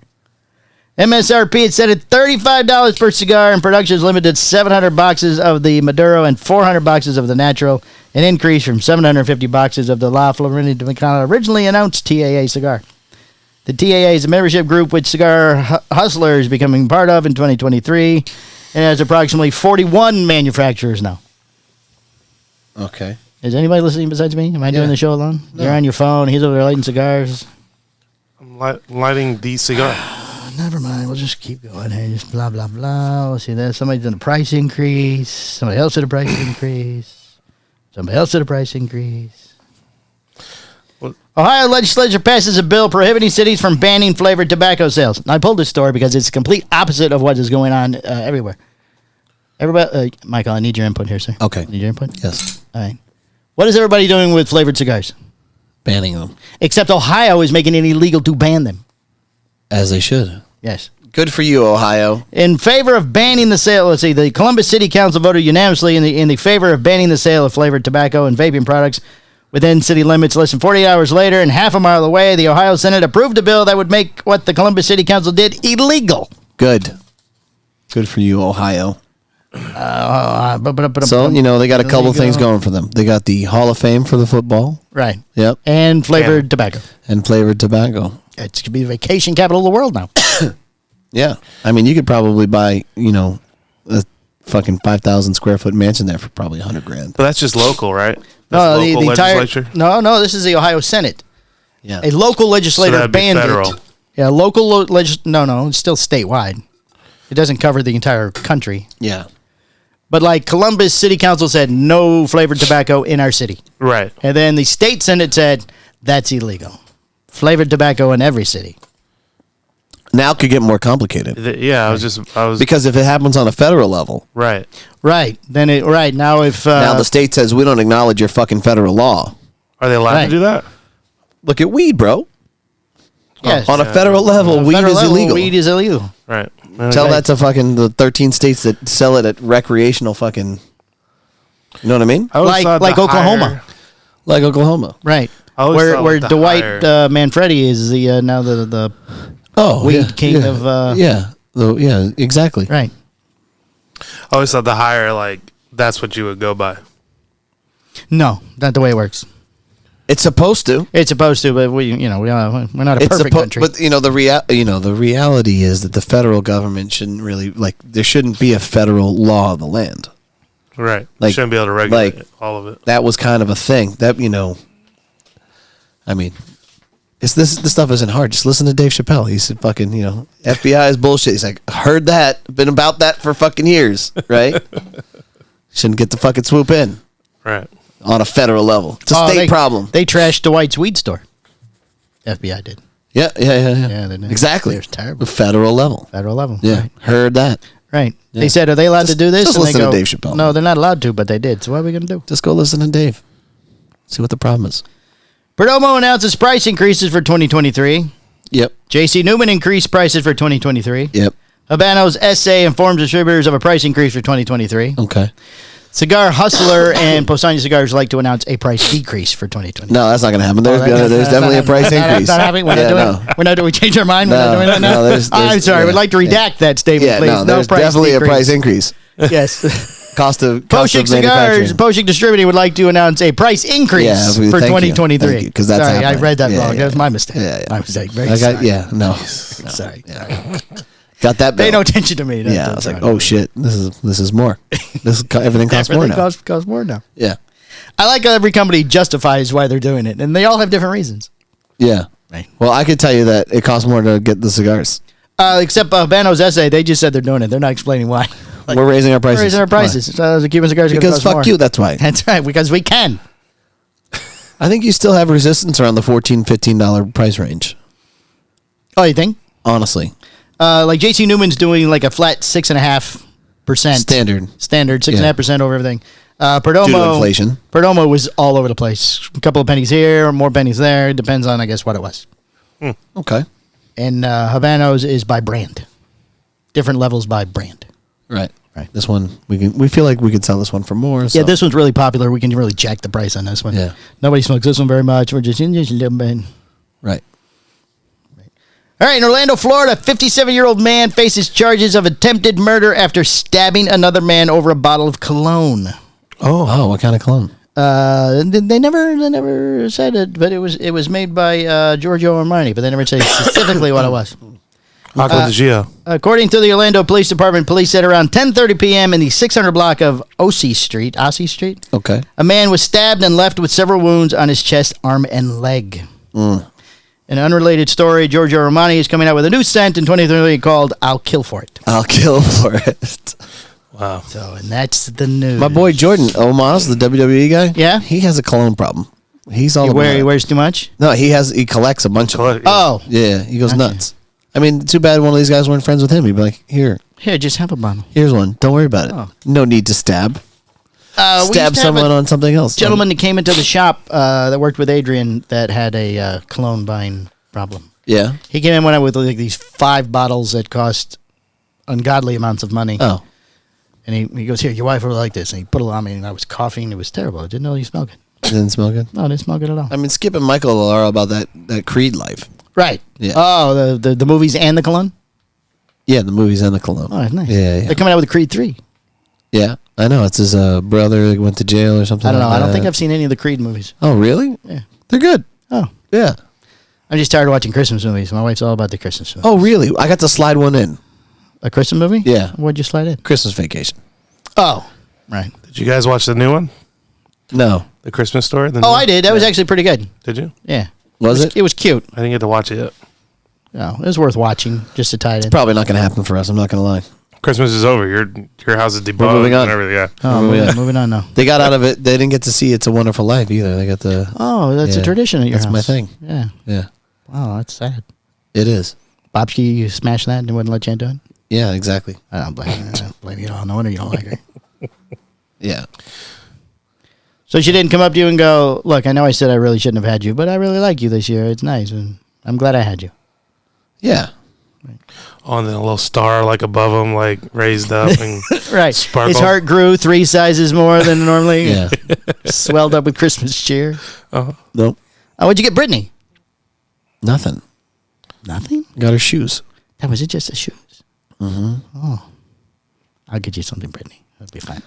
MSRP, it's set at $35 per cigar, and production is limited to 700 boxes of the Maduro and 400 boxes of the Natural, an increase from 750 boxes of the La Florida Dominicana originally announced TAA cigar. The TAA is a membership group which Cigar Hutlers is becoming part of in 2023, and has approximately 41 manufacturers now. Okay. Is anybody listening besides me? Am I doing the show alone? No. You're on your phone. He's over there lighting cigars. I'm lighting the cigar. Never mind. We'll just keep going here. Just blah, blah, blah. Let's see that. Somebody did a price increase. Somebody else did a price increase. Somebody else did a price increase. What? Ohio legislature passes a bill prohibiting cities from banning flavored tobacco sales. And I pulled this story because it's the complete opposite of what is going on everywhere. Everybody, Michael, I need your input here, sir. Okay. Need your input? Yes. All right. What is everybody doing with flavored cigars? Banning them. Except Ohio is making it illegal to ban them. As they should. Yes. Good for you, Ohio. In favor of banning the sale, let's see, the Columbus City Council voted unanimously in the favor of banning the sale of flavored tobacco and vaping products, within city limits. Less than 48 hours later, and half a mile away, the Ohio Senate approved a bill that would make what the Columbus City Council did illegal. Good for you, Ohio. So, they got a couple things going for them. They got the Hall of Fame for the football. Right. Yep. And flavored tobacco. And flavored tobacco. It's going to be the vacation capital of the world now. Yeah. I mean, you could probably buy, a fucking 5,000 square foot mansion there for probably $100,000. But that's just local, right? That's No, the legislature? No, this is the Ohio Senate. Yeah. A local legislator that'd be banned federal. it. Yeah, local no, it's still statewide. It doesn't cover the entire country. Yeah. But like Columbus City Council said, no flavored tobacco in our city. Right. And then the state Senate said, that's illegal. Flavored tobacco in every city. Now it could get more complicated. Yeah, I was Because if it happens on a federal level, right. Right. Now if now the state says we don't acknowledge your fucking federal law. Are they allowed Right. to do that? Look at weed, bro. yes, On a federal level, on a weed federal is level, illegal. Weed is illegal. Right. Tell that to fucking the 13 states that sell it at recreational fucking. You know what I mean? I always Like thought the Oklahoma. higher- Like Oklahoma. Right. I always Where thought where the Dwight higher- Manfredi is the now the Oh, weed king of yeah, exactly. right. I always thought the higher, that's what you would go by. No, not the way it works. It's supposed to. It's supposed to, but we're not a perfect country. But the reality is that the federal government shouldn't really there shouldn't be a federal law of the land. Right. Like- You shouldn't be able to regulate like- all of it. That was kind of a thing. That I mean, this stuff isn't hard. Just listen to Dave Chappelle. He said, "Fucking, FBI is bullshit." He's like, "Heard that. Been about that for fucking years, right?" Shouldn't get to fucking swoop in Right. on a federal level. It's a state problem. They trashed Dwight's weed store. FBI did. Yeah. Yeah, they did. Exactly. It's terrible. Federal level. Federal level. Yeah, Right. heard that. Right. Yeah. They said, are they allowed to do this? just And they listen to go, Dave Chappelle. No, they're not allowed to, but they did. So what are we going to do? Just go listen to Dave. See what the problem is. Perdomo announces price increases for 2023. Yep. J.C. Newman increased prices for 2023. Yep. Habano's essay informs distributors of a price increase for 2023. Okay. Cigar Hustler and Posania Cigars like to announce a price decrease for 2023. No, that's not going to happen. There's definitely a price increase. That's not happening. We're not doing. We change our mind. We're not No, doing that now. no, there's- I'm sorry. yeah, We'd like to redact that statement, Yeah, please. no, there's price definitely decrease. a price increase. Yes. Cost of Poshik Cigars, manufacturing. Poshik Distributing would like to announce a price increase Yeah, for thank you. 2023. Thank you, 'cause that's sorry, I happening. read that Yeah, wrong. yeah. That was my mistake. Yeah. My mistake. Very I got, sorry. yeah, no. Sorry. Got that bill. Pay no attention to me. Yeah, I was like, oh shit, this is more. Everything costs more now. Costs more now. Yeah, I like how every company justifies why they're doing it, and they all have different reasons. yeah. Right. Well, I could tell you that it costs more to get the cigars. Except Habano's essay, they just said they're doing it. They're not explaining why. We're raising our prices. We're raising our prices. So the Cuban cigars are gonna Because cost fuck more. you. That's why. That's right, because we can. I think you still have resistance around the $14, $15 price range. Oh, you think? Honestly, Like JC Newman's doing like a flat 6.5% standard. 6.5% over everything. Perdomo, Due to inflation. Perdomo was all over the place. A couple of pennies here, more pennies there. Depends on, I guess, what it was. Okay. And Habano's is by brand. Different levels by brand. Right. Right. This one we feel like we could sell this one for more. So. Yeah, this one's really popular. We can really jack the price on this one. Yeah. Nobody smokes this one very much. We're just a little bit. Right. All right, in Orlando, Florida, a 57-year-old man faces charges of attempted murder after stabbing another man over a bottle of cologne. Oh, what kind of cologne? They never said it, but it was made by Giorgio Armani, but they never said specifically what it was. Aqua di Gio. According to the Orlando Police Department, police said around 10:30 p.m. in the 600 block of Ossie Street, Okay. a man was stabbed and left with several wounds on his chest, arm, and leg. An unrelated story, Giorgio Armani is coming out with a new scent in 2023 called I'll Kill For It. I'll kill for it. Wow. So, and that's the news. My boy Jordan Omos, the WWE guy. Yeah? He has a cologne problem. He's all He about it. wears too much? No, he collects a bunch of them. Oh. Yeah, he goes Gotcha. nuts. I mean, too bad one of these guys weren't friends with him. He'd be like, here, Here, just have a bottle. here's one. Don't worry about it. Oh. No need to stab. We used Stab to have someone a on something else. gentleman that came into the shop that worked with Adrian that had a cologne buying problem. Yeah. He came in with like these 5 bottles that cost ungodly amounts of money. Oh. And he goes, here, your wife will like this. And he put it on me, and I was coughing. It was terrible. I didn't know you smelled good. Didn't smell good. No, it didn't smell good at all. I mean, Skip and Michael are about that Creed life. Right. Yeah. Oh, the movies and the cologne? Yeah, the movies and the cologne. Oh, that's nice. Yeah. They're coming out with Creed 3. Yeah, I know. It's his brother that went to jail or something. I don't know. like I don't that. think I've seen any of the Creed movies. Oh, really? Yeah. They're good. Oh. Yeah. I'm just tired of watching Christmas movies. My wife's all about the Christmas movies. Oh, really? I got to slide one in. A Christmas movie? Yeah. What'd you slide in? Christmas Vacation. Oh, right. Did you guys watch the new one? No. The Christmas Story? Oh, I did. That was actually pretty good. Did you? Yeah. Was it? It was cute. I didn't get to watch it yet. No, it was worth watching just to tie it in. Probably not going to happen for us. I'm not going to lie. Christmas is over. Your house is debugged moving on. and everything. Yeah. Oh, yeah. moving on now. They got out of it. They didn't get to see It's a Wonderful Life either. They got the. Oh, that's a Yeah. tradition at your That's house. my thing. Yeah. Yeah. Wow, that's sad. It is. Bobski, you smashed that and wouldn't let you do it? Yeah, exactly. I don't blame you. I don't blame you at all. No wonder you don't like her. Yeah. So she didn't come up to you and go, look, I know I said I really shouldn't have had you, but I really like you this year. It's nice. And I'm glad I had you. Yeah. Oh, and then a little star like above him, like raised up and Right. Sparkle. His heart grew 3 sizes more than normally. Yeah. Swelled up with Christmas cheer. Nope. Oh, what'd you get Brittany? Nothing. Nothing? Got her shoes. That was it, just the shoes? Mm-hmm. Oh. I'll get you something, Brittany. That'll be fine.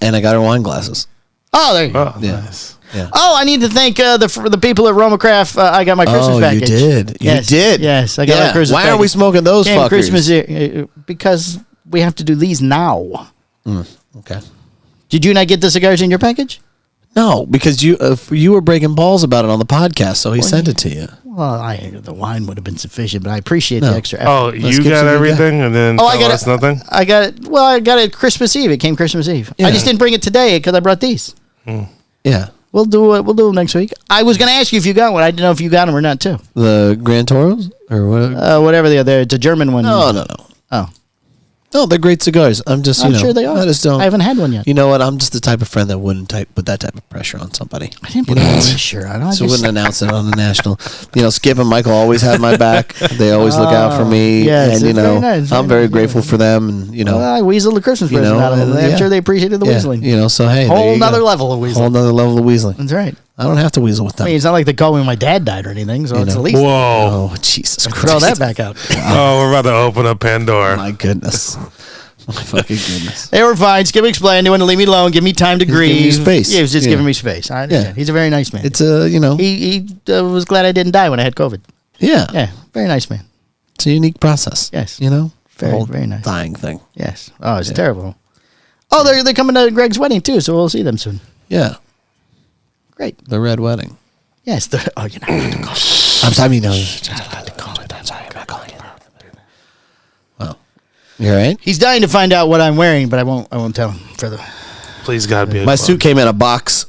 And I got her wine glasses. Oh, there you go. oh, Yeah. nice. Yeah. Oh, I need to thank the people at Romacraft. I got my Christmas package. You did. Yes. You did. Yes, I got my Christmas Why package. aren't we smoking those Came fuckers? Christmas because we have to do these now. Okay. Did you not get the cigars in your package? No, because you were breaking balls about it on the podcast, so he sent it to you. Well, the wine would have been sufficient, but I appreciate the No. extra effort. Oh, Let's you get got some everything, and then I got us it. nothing. I got it. Well, I got it Christmas Eve. It came Christmas Eve. Yeah. I just didn't bring it today because I brought these. Yeah. We'll do it. We'll do them next week. I was going to ask you if you got one. I didn't know if you got them or not too. The Grand Toros or what? Whatever they are. It's a German one. No. Oh, No, they're great cigars. I'm just, I'm sure they are. I just don't. I haven't had one yet. You know what? I'm just the type of friend that wouldn't put that type of pressure on somebody. I didn't put any pressure on. I So just, wouldn't announce it on the national. Skip and Michael always have my back. They always look out for me, yes, and it's very nice, I'm very very nice, grateful yeah. for them, and Well, I weaseled the Christmas you present know, out of them. I'm yeah. sure they appreciated the yeah, weaseling. so hey, there Whole you nother go. level of weaseling. Whole nother level of weaseling. That's right. I don't have to weasel with them. I mean, it's not like they called me when my dad died or anything, so it's know. the least. Whoa! Oh Jesus Christ! Throw that back out. Oh, we're about to open up Pandora. My goodness. My fucking goodness. They were fine. Skip explained. They wanted to leave me alone, give me time to grieve. giving you space. Yeah, he was just Yeah. giving me space. I understand. Yeah. He's a very nice man. It's a He was glad I didn't die when I had COVID. yeah. Yeah, very nice man. It's a unique process. Yes. The Very, whole very nice. dying thing. Yes. Oh, it's terrible. Oh, they're coming to Greg's wedding too, so we'll see them soon. Yeah. Great. The red wedding. Yes. Oh, you're not allowed to call it. I'm sorry, no. You're not allowed to call it. I'm sorry, I'm not calling it. Well, you all right? He's dying to find out what I'm wearing, but I won't tell him further. Please, God, be. My suit came in a box.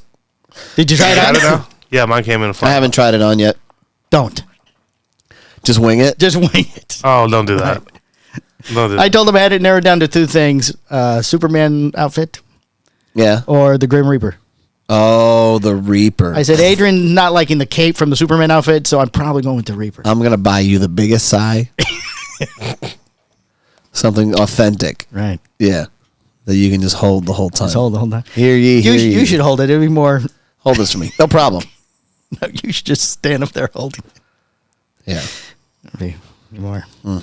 Did you try it I on? don't know. Yeah, mine came in a. I haven't tried it on yet. Don't. Just wing it. Just wing it. Oh, don't do that. Don't do that. I told him I had it narrowed down to 2 things: Superman outfit Yeah. or the Grim Reaper. Oh, the Reaper. I said Adrian's not liking the cape from the Superman outfit, so I'm probably going with the Reaper. I'm gonna buy you the biggest sigh. Something authentic. Right. Yeah. That you can just hold the whole time. Just hold the whole time. Hear ye, hear ye. You should hold it. It'd be more. Hold this for me. No problem. No, you should just stand up there holding it. Yeah. It'd be more. All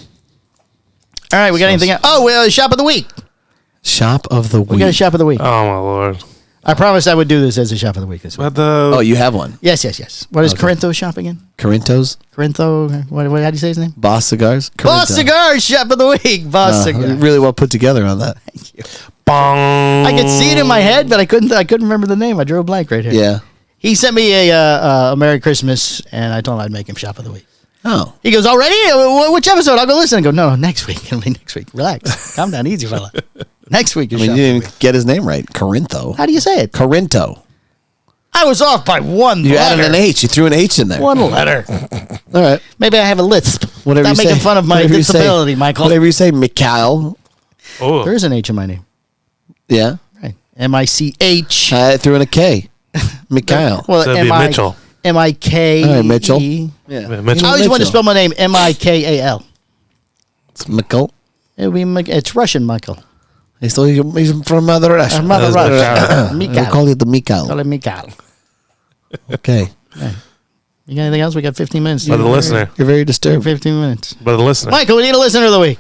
right, we got anything else? Oh, shop of the week. Shop of the week. We got a shop of the week. Oh my Lord! I promised I would do this as a shop of the week this week. But the Oh, you have one. Yes. What is Okay. Corinto shop again? Corinthos. Corinto. What? How do you say his name? Boss Cigars. Boss Corinto. Cigars shop of the week. Boss Cigars. Really well put together on that. Thank you. bong. I could see it in my head, but I couldn't remember the name. I drew a blank right here. Yeah. He sent me a Merry Christmas, and I told him I'd make him shop of the week. Oh. He goes, already? Which episode? I'll go listen. I go, no, next week. It'll be next week. Relax. Calm down. Easy, fella. Next week I is mean, shop you of the didn't week. even get his name right. Corintho. How do you say it? Corinto. I was off by one You letter. added an H. You threw an H in there. One letter. All right. Maybe I have a lisp. Whatever Stop you making say. fun of my Whatever you say. disability, Michael. Whatever you say, Mikhail. Oh, There is an H in my name. Yeah. Right. M-I-C-H. I threw in a K. Mikhail. Well, So it'd be Mitchell. M-I-K. All right, Mitchell. Yeah, Yeah, Mitchell. I always want to Mitchell. spell my name M-I-K-A-L. It's Mikhail. It would be, it's Russian, Michael. He's from Mother Russia. Mother That's Russia. Mikhail. We'll call it the Mikhail. Call it Mikhail. Okay. You got anything else? We got 15 minutes. By the listener. You're very disturbed. 15 minutes. By the listener. Michael, we need a listener of the week.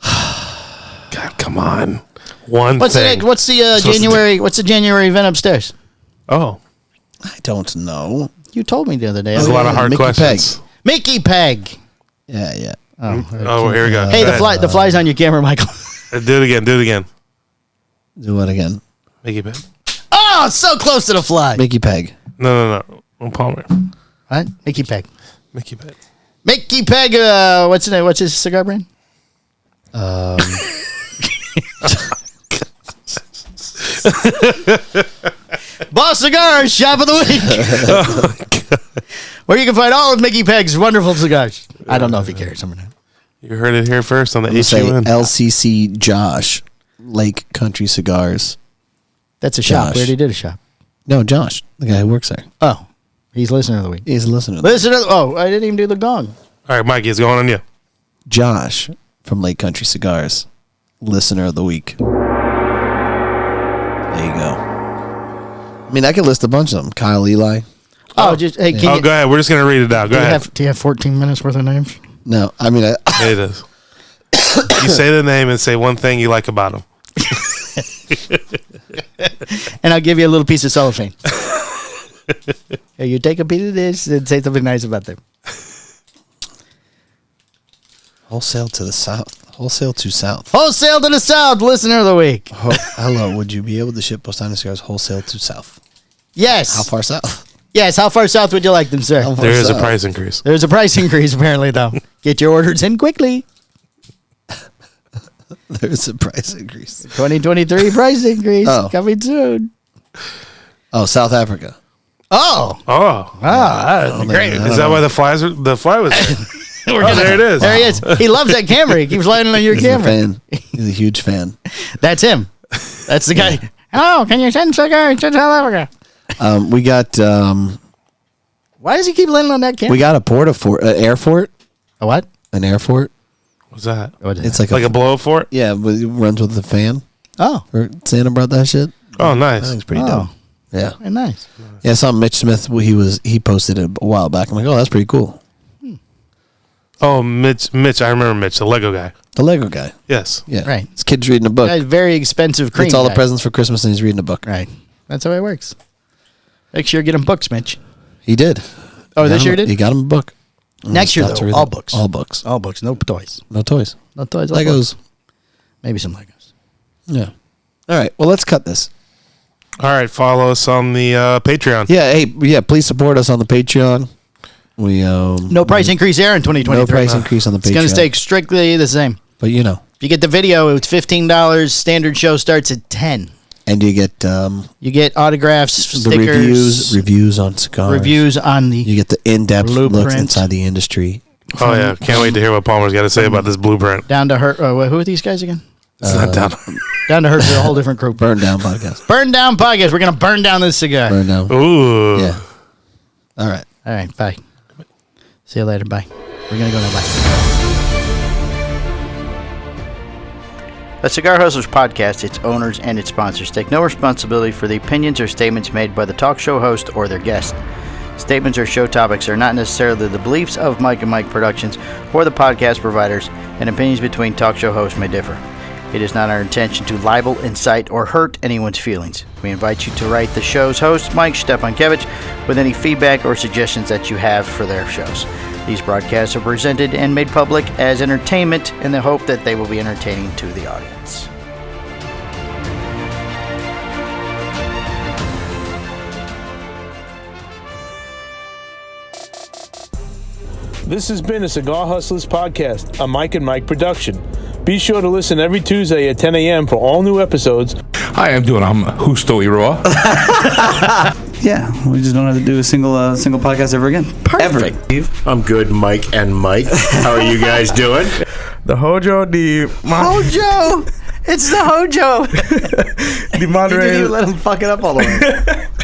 God, come on. One What's thing. what's the January? What's the January event upstairs? Oh. I don't know. You told me the other day. There's a lot of hard Mickey questions. Mickey Peg. Yeah. Oh, here we go. Hey, Go ahead. the fly's on your camera, Michael. Do it again. Do what again? Mickey Peg. Oh, so close to the fly. Mickey Peg. No. Palmer. What? Mickey Peg. Mickey Peg. Mickey Peg. What's his name? What's his cigar brand? Boss Cigars, shop of the week. Where you can find all of Mickey Peg's wonderful cigars. I don't know if he carries them or not. You heard it here first on the I'm say HUN. LCC Josh, Lake Country Cigars. That's a shop. Josh. We already did a shop. No, Josh, the guy who works there. Oh, he's listener of the week. He's a listener. Oh, I didn't even do the gong. All right, Mikey, it's going on you. Josh from Lake Country Cigars, listener of the week. There you go. I mean, I could list a bunch of them. Kyle Eli. Oh, just hey, can Oh, you, go ahead. We're just going to read it out. Go ahead. do you have 14 minutes worth of names? No, I mean, It is. You say the name and say one thing you like about him. And I'll give you a little piece of cellophane. Hey, you take a piece of this and say something nice about them. wholesale to the south. Wholesale to south. Wholesale to the South, listener of the week. Hello, would you be able to ship Bostani cigars wholesale to south? Yes. How far south? Yes, how far south would you like them, sir? How far There is a south? price increase. There's a price increase, apparently, though. Get your orders in quickly. There's a price increase. 2023 price increase Oh. coming soon. Oh, South Africa. Oh. Oh. That'd be great. man. Is that why the fly was there? Oh, there it is. There he is. He loves that camera. He keeps landing on your He's a camera. fan. He's a huge fan. That's him. That's the guy. Hello, can you send cigars to South Africa? We got Why does he keep landing on that camera? we got a air fort. A what? An air fort. What's that? It's like, Like a blow fort? yeah, but it runs with the fan. Oh, Or Santa brought that shit. Oh, I nice. think it's pretty Oh. dope. Yeah. very nice. Yeah, I saw Mitch Smith. He posted it a while back. I'm like, oh, that's pretty cool. Oh, Mitch. I remember Mitch, the Lego guy. The Lego guy. Yes. Yeah. Right. His kid's reading a book. Guy's very expensive cream. Gets all the guy. presents for Christmas and he's reading a book. Right. That's how it works. Make sure you get him books, Mitch. He did. Oh, this year He did? got him a book. Next year, Stopped to though, read all them. books. All books. All books. No toys. No toys. No toys. All Legos. books. Maybe some Legos. Yeah. All right. Well, let's cut this. All right. Follow us on the Patreon. Yeah. Hey. Yeah. Please support us on the Patreon. We No price increase there in 2023. no price increase on the Patreon. It's going to stay strictly the same. But you know, If you get the video, it's $15. Standard show starts at $10. and you get You get autographs, the stickers, reviews on cigars. reviews on the. You get the in-depth looks Blueprint. inside the industry. Oh, yeah. Can't wait to hear what Palmer's got to say about this blueprint. Down to her. Who are these guys again? It's not down. Down to her is a whole different group. Burn down podcast. Burn down podcast. We're gonna burn down this cigar. Burn down. Ooh. Yeah. All right. All right. Bye. See you later. Bye. We're gonna go now. Bye. The Cigar Hustlers podcast, its owners, and its sponsors take no responsibility for the opinions or statements made by the talk show host or their guest. Statements or show topics are not necessarily the beliefs of Mike and Mike Productions or the podcast providers, and opinions between talk show hosts may differ. It is not our intention to libel, incite, or hurt anyone's feelings. We invite you to write the show's host, Mike Stepankevich, with any feedback or suggestions that you have for their shows. These broadcasts are presented and made public as entertainment in the hope that they will be entertaining to the audience. This has been a Cigar Hustlers podcast, a Mike and Mike production. Be sure to listen every Tuesday at 10 a.m. for all new episodes. Hi, I'm Husto Iroa. Yeah, we just don't have to do a single podcast ever again. Perfect. Ever. I'm good, Mike and Mike. How are you guys doing? The Hojo, the Hojo! It's the Hojo! moderator. let him fuck it up all the way.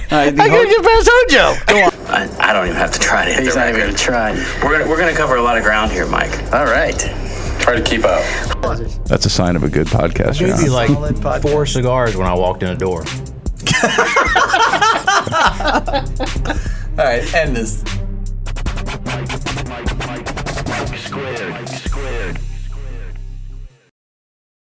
I gotta get past Hojo! Go on. I don't even have to try to hit the record. Gonna try. We're gonna cover a lot of ground here, Mike. All right. Try to keep up. That's a sign of a good podcast. Maybe like 4 cigars when I walked in the door. All right, end this. Squared.